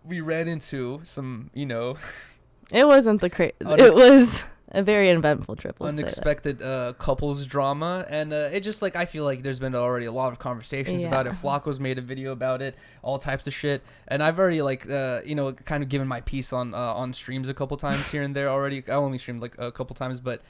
we ran into some, It wasn't it was a very eventful trip. Unexpected couples drama, and it just like I feel like there's been already a lot of conversations about it. Flacco's made a video about it, all types of shit, and I've already like kind of given my piece on streams a couple times here and there already. I only streamed like a couple times, but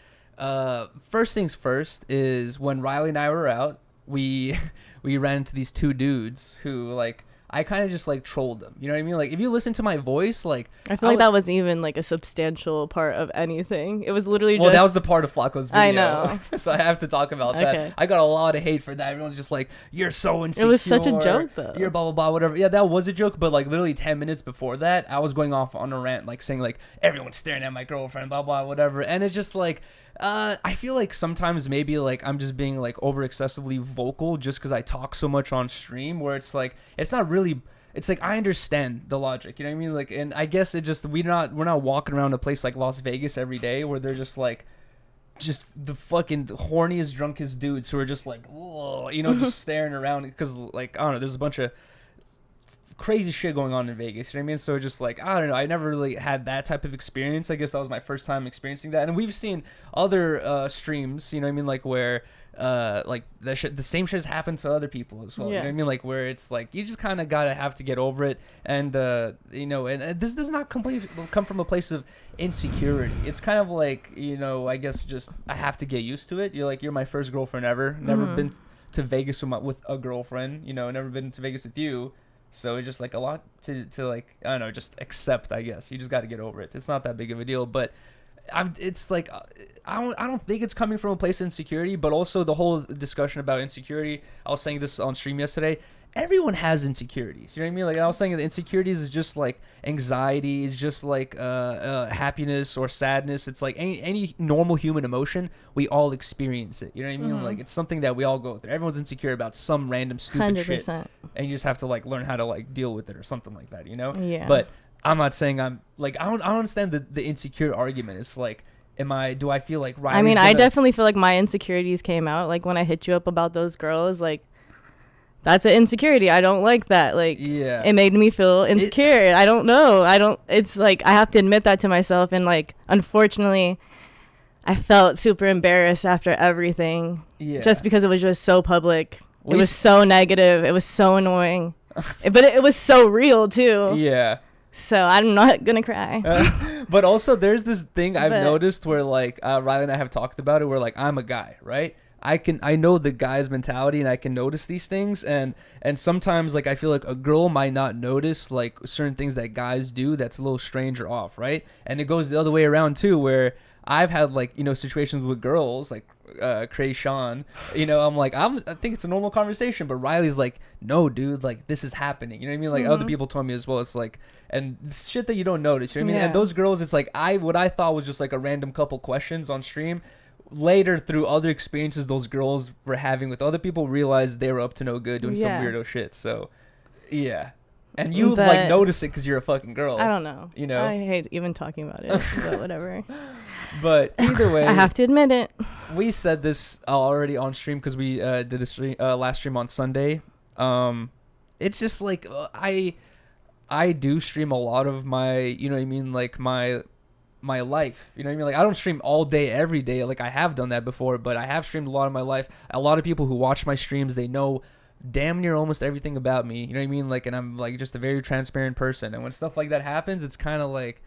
first things first is when Rylee and I were out, we ran into these two dudes who like. I kind of just like trolled them. You know what I mean? Like if you listen to my voice, like I feel like that wasn't even like a substantial part of anything. It was literally that was the part of Flacco's video. I know. So I have to talk about that. I got a lot of hate for that. Everyone's just like, you're so insecure. It was such a joke though. You're blah, blah, blah, whatever. Yeah, that was a joke. But like literally 10 minutes before that, I was going off on a rant, like saying like, everyone's staring at my girlfriend, blah, blah, whatever. And it's just like, I feel like sometimes maybe like I'm just being like over excessively vocal just because I talk so much on stream where it's like, it's not really... It's like I understand the logic, you know what I mean? Like, and I guess it just we're not walking around a place like Las Vegas every day where they're just like, just the fucking horniest, drunkest dudes who are just like, just staring around because like I don't know, there's a bunch of crazy shit going on in Vegas, you know what I mean? So just like I don't know, I never really had that type of experience. I guess that was my first time experiencing that, and we've seen other streams, you know what I mean, like where. Like the same shit has happened to other people as well. You know what I mean? Like where it's like you just kind of have to get over it, and and this does not completely come from a place of insecurity. It's kind of like I guess just I have to get used to it. You're my first girlfriend ever. Never been to Vegas with a girlfriend. Never been to Vegas with you. So it's just like a lot to like I don't know, just accept. I guess you just got to get over it. It's not that big of a deal, but. It's like I don't think it's coming from a place of insecurity, but also the whole discussion about insecurity. I was saying this on stream yesterday. Everyone has insecurities. You know what I mean? Like I was saying, the insecurities is just like anxiety. It's just like happiness or sadness. It's like any normal human emotion. We all experience it. You know what I mean? Like it's something that we all go through. Everyone's insecure about some random stupid 100%. shit, and you just have to like learn how to like deal with it or something like that. Yeah. But. I'm not saying I'm like I don't understand the insecure argument. It's like, do I feel like Riley's I mean, I definitely feel like my insecurities came out like when I hit you up about those girls. Like that's an insecurity. I don't like that. Like it made me feel insecure. I don't know. It's like I have to admit that to myself, and like unfortunately I felt super embarrassed after everything. Yeah. Just because it was just so public. It was so negative. It was so annoying. But it was so real too. Yeah. So I'm not gonna cry. But also there's this thing I've noticed where like Rylee and I have talked about it where like I'm a guy, right? I know the guy's mentality and I can notice these things, and sometimes like I feel like a girl might not notice like certain things that guys do that's a little strange or off, right? And it goes the other way around too, where I've had like situations with girls like Cray Sean, I'm like I think it's a normal conversation, but Riley's like, no dude, like this is happening, you know what I mean? Like other people told me as well. It's like, and it's shit that you don't notice, you know what I mean? And those girls, it's like what I thought was just like a random couple questions on stream, later through other experiences those girls were having with other people, realized they were up to no good doing some weirdo shit. So yeah. And you like notice it because you're a fucking girl. I don't know. I hate even talking about it, but whatever. But either way, I have to admit it. We said this already on stream because we did a stream, last stream on Sunday. It's just like I do stream a lot of my, like my life. You know what I mean? Like I don't stream all day every day. Like I have done that before, but I have streamed a lot of my life. A lot of people who watch my streams, they know damn near almost everything about me. You know what I mean? Like, and I'm like just a very transparent person. And when stuff like that happens, it's kind of like,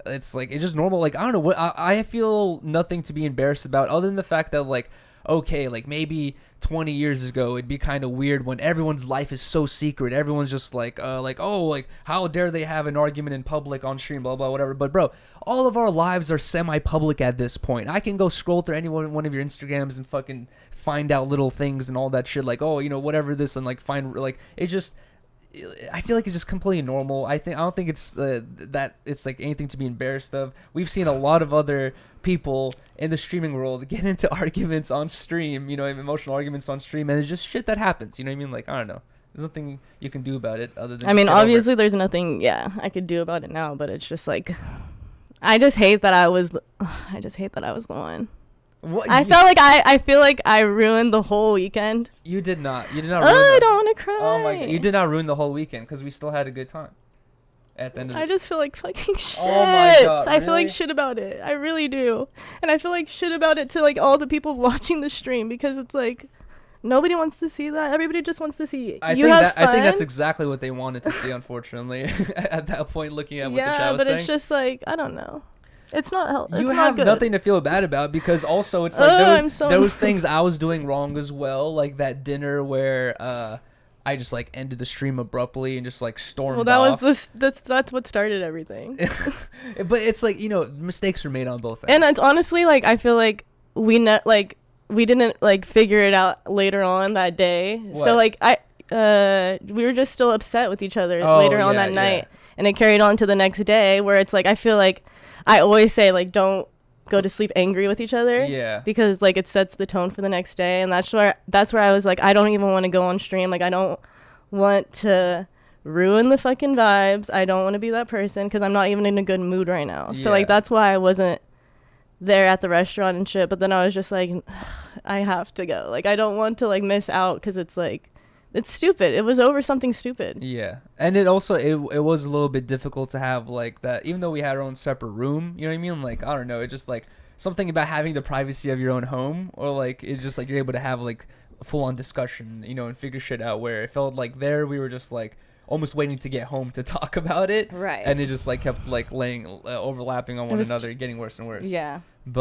it's just normal. Like, I don't know what, I feel nothing to be embarrassed about other than the fact that like, okay, like maybe 20 years ago, it'd be kind of weird when everyone's life is so secret. Everyone's just like, oh, like how dare they have an argument in public on stream, blah, blah, whatever. But bro, all of our lives are semi-public at this point. I can go scroll through any one of your Instagrams and fucking find out little things and all that shit. Like, oh, whatever this, and like find like it just. I feel like it's just completely normal. I don't think it's that it's like anything to be embarrassed of. We've seen a lot of other people in the streaming world get into arguments on stream, emotional arguments on stream, and it's just shit that happens. You know what I mean? Like, I don't know. There's nothing you can do about it other than. I mean, obviously, there's nothing. I could do about it now, but it's just like, I just hate that I was the one. What? I feel like I ruined the whole weekend. You did not. You did not. I don't want to cry. Oh my god! You did not ruin the whole weekend because we still had a good time. at the end of I just feel like fucking shit. Oh my God, I feel like really? shit about it. I really do. And I feel like shit about it to like all the people watching the stream, because it's like nobody wants to see that. Everybody just wants to see I think that's exactly what they wanted to see, unfortunately. At that point, looking at what the chat was saying. Yeah, but it's just like, I don't know. It's not helpful. You have nothing to feel bad about, because also it's like there was things I was doing wrong as well, like that dinner where I just like ended the stream abruptly and just like stormed off. That's what started everything. But it's like, you know, mistakes are made on both ends. And it's honestly like, I feel like we didn't like figure it out later on that day. What? So like we were just still upset with each other later on that night, and it carried on to the next day, where it's like, I feel like I always say like, don't go to sleep angry with each other. Yeah. Because like it sets the tone for the next day, and that's where I was like, I don't even want to go on stream. Like I don't want to ruin the fucking vibes. I don't want to be that person, because I'm not even in a good mood right now. So like that's why I wasn't there at the restaurant and shit. But then I was just like, I have to go. Like I don't want to like miss out, because it's like, it's stupid. It was over something stupid. Yeah. And it also, it was a little bit difficult to have like that, even though we had our own separate room, you know what I mean? Like, I don't know, it just like something about having the privacy of your own home, or like it's just like you're able to have like a full-on discussion, you know, and figure shit out, where it felt like there we were just like almost waiting to get home to talk about it. Right. And it just like kept like overlapping on one another, getting worse and worse. Yeah. But